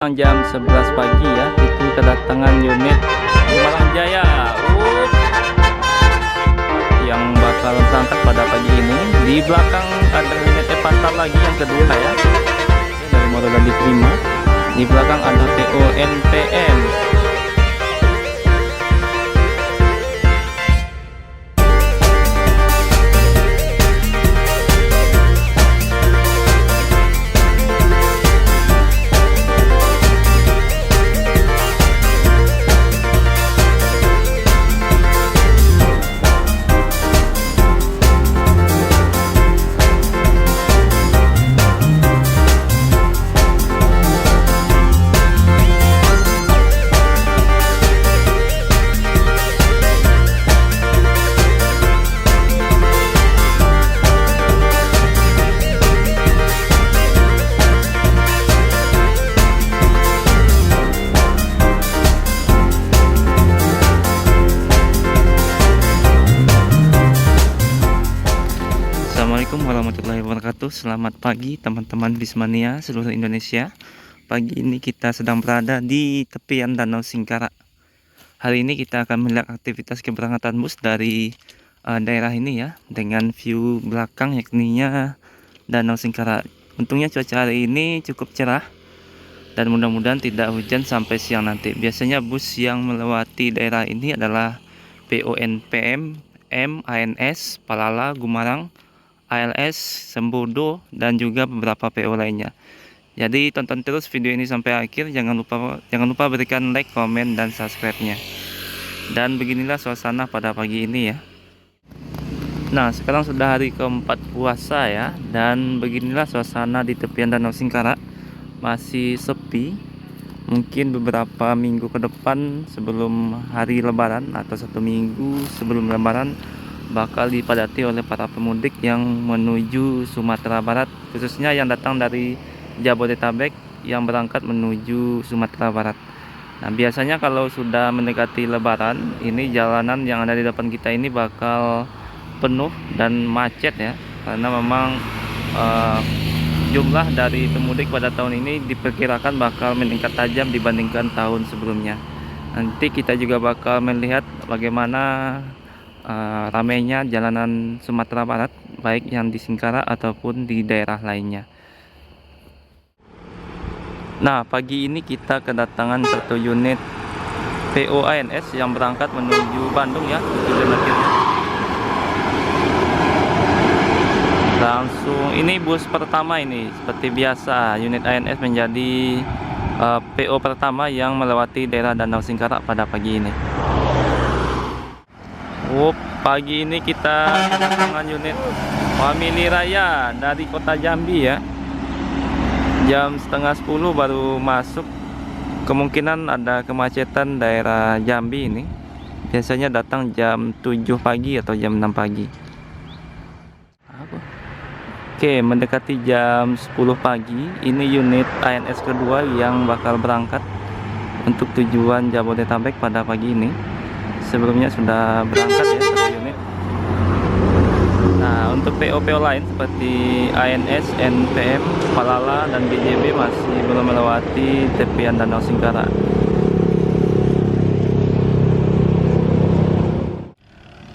Jam 11 pagi ya, itu kedatangan unit Gumarang Jaya yang bakal berangkat pada pagi ini. Di belakang ada unit Evantar lagi yang kedua ya, dari model yang diterima. Di belakang ada PO NPM. Assalamualaikum warahmatullahi wabarakatuh. Selamat pagi teman-teman Bismania seluruh Indonesia. Pagi ini kita sedang berada di tepian Danau Singkarak. Hari ini kita akan melihat aktivitas keberangkatan bus dari daerah ini ya, dengan view belakang yakninya Danau Singkarak. Untungnya cuaca hari ini cukup cerah dan mudah-mudahan tidak hujan sampai siang nanti. Biasanya bus yang melewati daerah ini adalah PONPM, ANS, Palala, Gumarang, ALS, Sembodo, dan juga beberapa PO lainnya. Jadi tonton terus video ini sampai akhir. Jangan lupa berikan like, komen, dan subscribe-nya. Dan beginilah suasana pada pagi ini ya. Nah, sekarang sudah hari keempat puasa ya, dan beginilah suasana di tepian Danau Singkarak. Masih sepi. Mungkin beberapa minggu ke depan sebelum hari Lebaran atau 1 minggu sebelum Lebaran bakal dipadati oleh para pemudik yang menuju Sumatera Barat, khususnya yang datang dari Jabodetabek yang berangkat menuju Sumatera Barat. Nah, biasanya kalau sudah mendekati Lebaran, ini jalanan yang ada di depan kita ini bakal penuh dan macet ya, karena memang jumlah dari pemudik pada tahun ini diperkirakan bakal meningkat tajam dibandingkan tahun sebelumnya. Nanti kita juga bakal melihat bagaimana ramainya jalanan Sumatera Barat, baik yang di Singkarak ataupun di daerah lainnya. Nah, pagi ini kita kedatangan satu unit POANS yang berangkat menuju Bandung ya, tujuan akhirnya. Langsung ini bus pertama ini, seperti biasa unit ANS menjadi PO pertama yang melewati daerah Danau Singkarak pada pagi ini. Pagi ini kita kedatangan unit Family Raya dari kota Jambi ya. Jam setengah 10 baru masuk. Kemungkinan ada kemacetan daerah Jambi ini. Biasanya datang jam 7 pagi atau jam 6 pagi. Oke, mendekati jam 10 pagi. Ini unit ANS kedua yang bakal berangkat untuk tujuan Jabodetabek pada pagi ini. Sebelumnya sudah berangkat ya satu unit. Nah, untuk PO-PO lain seperti ANS, NPM, Palala, dan BJB masih belum melewati tepian Danau Singkarak.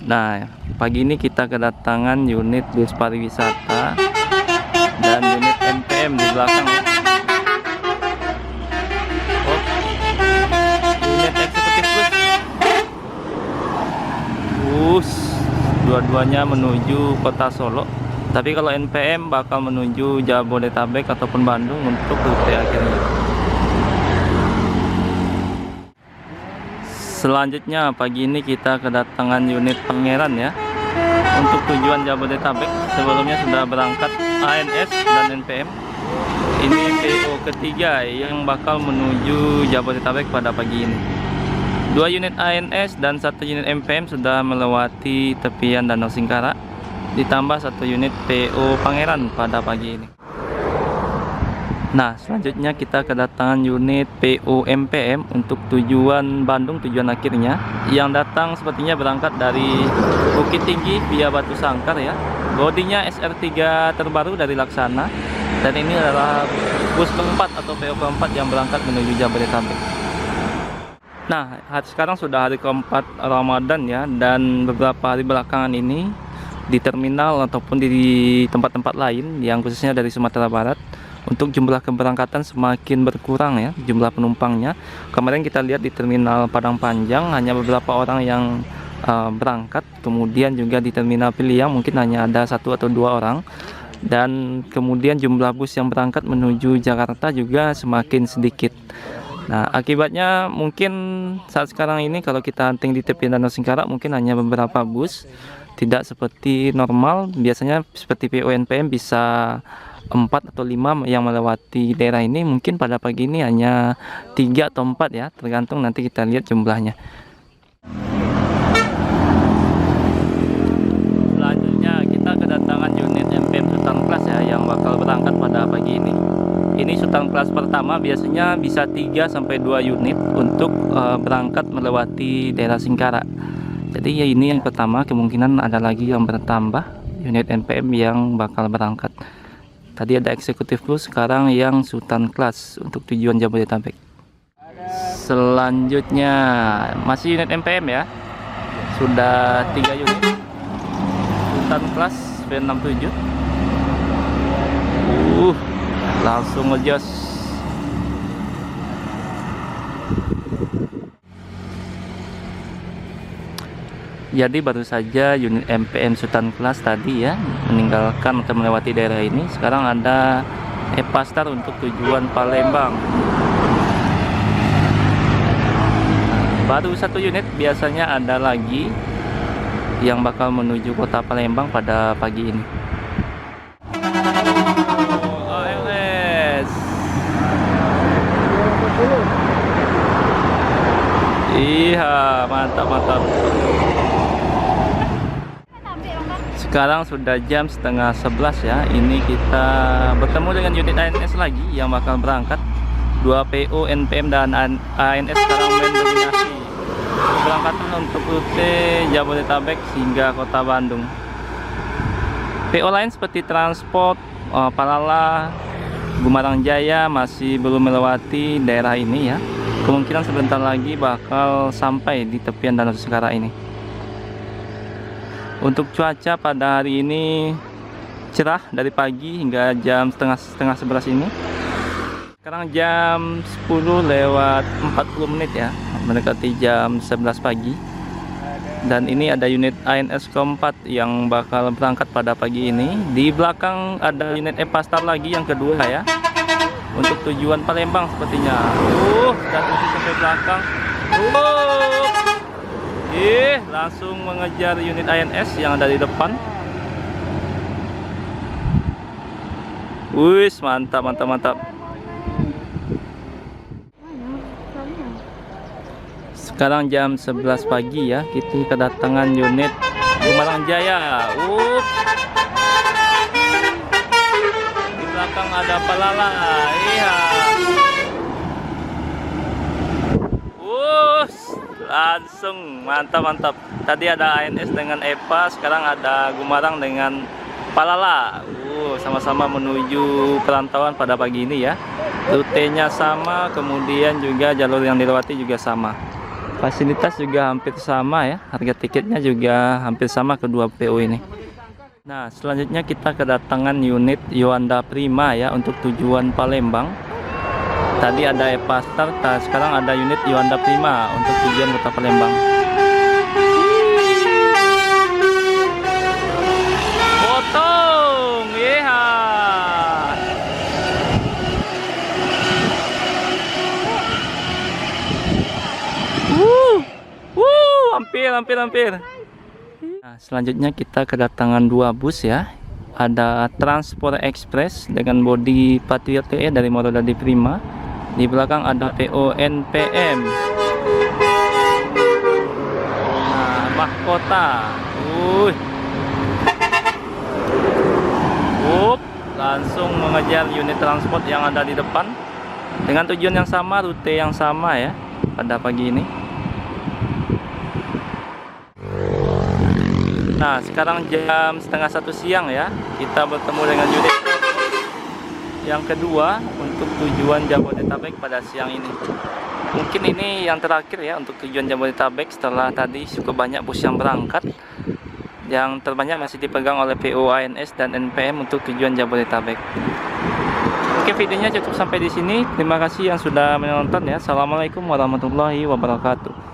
Nah, pagi ini kita kedatangan unit bus pariwisata dan unit NPM di belakang. Unit eksekutif bus. Dua-duanya menuju kota Solo, tapi kalau NPM bakal menuju Jabodetabek ataupun Bandung untuk rute akhirnya. Selanjutnya pagi ini kita kedatangan unit Pangeran ya, untuk tujuan Jabodetabek. Sebelumnya sudah berangkat ANS dan NPM. Ini PO ketiga yang bakal menuju Jabodetabek pada pagi ini. 2 unit ANS dan 1 unit NPM sudah melewati tepian Danau Singkarak, ditambah 1 unit PO Pangeran pada pagi ini. Nah, selanjutnya kita kedatangan unit PO MPM untuk tujuan Bandung, tujuan akhirnya, yang datang sepertinya berangkat dari Bukit Tinggi via Batu Sangkar ya. Bodinya SR3 terbaru dari Laksana, dan ini adalah bus keempat atau PO keempat yang berangkat menuju Jabodetabek. Nah, sekarang sudah hari keempat Ramadan ya, dan beberapa hari belakangan ini di terminal ataupun di tempat-tempat lain yang khususnya dari Sumatera Barat, untuk jumlah keberangkatan semakin berkurang ya, jumlah penumpangnya. Kemarin kita lihat di terminal Padang Panjang hanya beberapa orang yang berangkat, kemudian juga di terminal Piliang mungkin hanya ada 1 atau 2 orang, dan kemudian jumlah bus yang berangkat menuju Jakarta juga semakin sedikit. Nah, akibatnya mungkin saat sekarang ini kalau kita hunting di tepian Danau Singkarak mungkin hanya beberapa bus, tidak seperti normal. Biasanya seperti PONPM bisa 4 atau 5 yang melewati daerah ini, mungkin pada pagi ini hanya 3 atau 4 ya, tergantung nanti kita lihat jumlahnya. Selanjutnya kita kedatangan unit MPM Sultan Class ya, yang bakal berangkat pada pagi ini. Ini Sultan Class pertama, biasanya bisa 3 sampai 2 unit untuk berangkat melewati daerah Singkarak. Jadi ya ini yang pertama, kemungkinan ada lagi yang bertambah unit MPM yang bakal berangkat. Tadi ada Executive Plus, sekarang yang Sultan Class untuk tujuan Jabodetabek. Selanjutnya masih unit MPM ya, sudah 3 unit Sultan Class V67. Langsung ngejos. Jadi baru saja unit MPM Sultan Class tadi ya meninggalkan atau melewati daerah ini. Sekarang ada Epastar untuk tujuan Palembang. Baru 1 unit, biasanya ada lagi yang bakal menuju kota Palembang pada pagi ini. Iya, mantap. Sekarang sudah jam setengah 11 ya. Ini kita bertemu dengan unit ANS lagi yang bakal berangkat. 2 PO, NPM dan ANS sekarang mendominasi keberangkatan untuk rute Jabodetabek hingga kota Bandung. PO lain seperti Transport, Palala, Gumarang Jaya masih belum melewati daerah ini ya. Kemungkinan sebentar lagi bakal sampai di tepian Danau Singkarak ini. Untuk cuaca pada hari ini cerah dari pagi hingga jam setengah 11 ini. Sekarang jam 10 lewat 40 menit ya, mendekati jam 11 pagi. Dan ini ada unit ANS keempat yang bakal berangkat pada pagi ini. Di belakang ada unit Epastar lagi yang kedua ya, untuk tujuan Palembang sepertinya. Dan sampai belakang. Langsung mengejar unit ANS yang ada di depan. Wis, mantap. Sekarang jam 11 pagi ya, kita kedatangan unit Gumarang Jaya. Di belakang ada Palala. Iya. Langsung mantap. Tadi ada ANS dengan EPA, sekarang ada Gumarang dengan Palala. Sama-sama menuju perantauan pada pagi ini ya. Rutenya sama, kemudian juga jalur yang dilewati juga sama. Fasilitas juga hampir sama ya. Harga tiketnya juga hampir sama kedua PO ini. Nah, selanjutnya kita kedatangan unit Yuanda Prima ya untuk tujuan Palembang. Tadi ada Epastar, sekarang ada unit Yuanda Prima untuk tujuan kota Palembang. Potong, iya. Hampir. Nah, selanjutnya kita kedatangan 2 bus ya. Ada Transport Express dengan bodi Patriot TE dari Morodadi Prima. Di belakang ada PO NPM. Nah, Mahkota. Langsung mengejar unit transport yang ada di depan dengan tujuan yang sama, rute yang sama ya pada pagi ini. Nah, sekarang jam setengah 1 siang ya, kita bertemu dengan unit yang kedua untuk tujuan Jabodetabek pada siang ini. Mungkin ini yang terakhir ya untuk tujuan Jabodetabek, setelah tadi cukup banyak bus yang berangkat. Yang terbanyak masih dipegang oleh PUANS dan NPM untuk tujuan Jabodetabek. Oke, videonya cukup sampai di sini. Terima kasih yang sudah menonton ya. Assalamualaikum warahmatullahi wabarakatuh.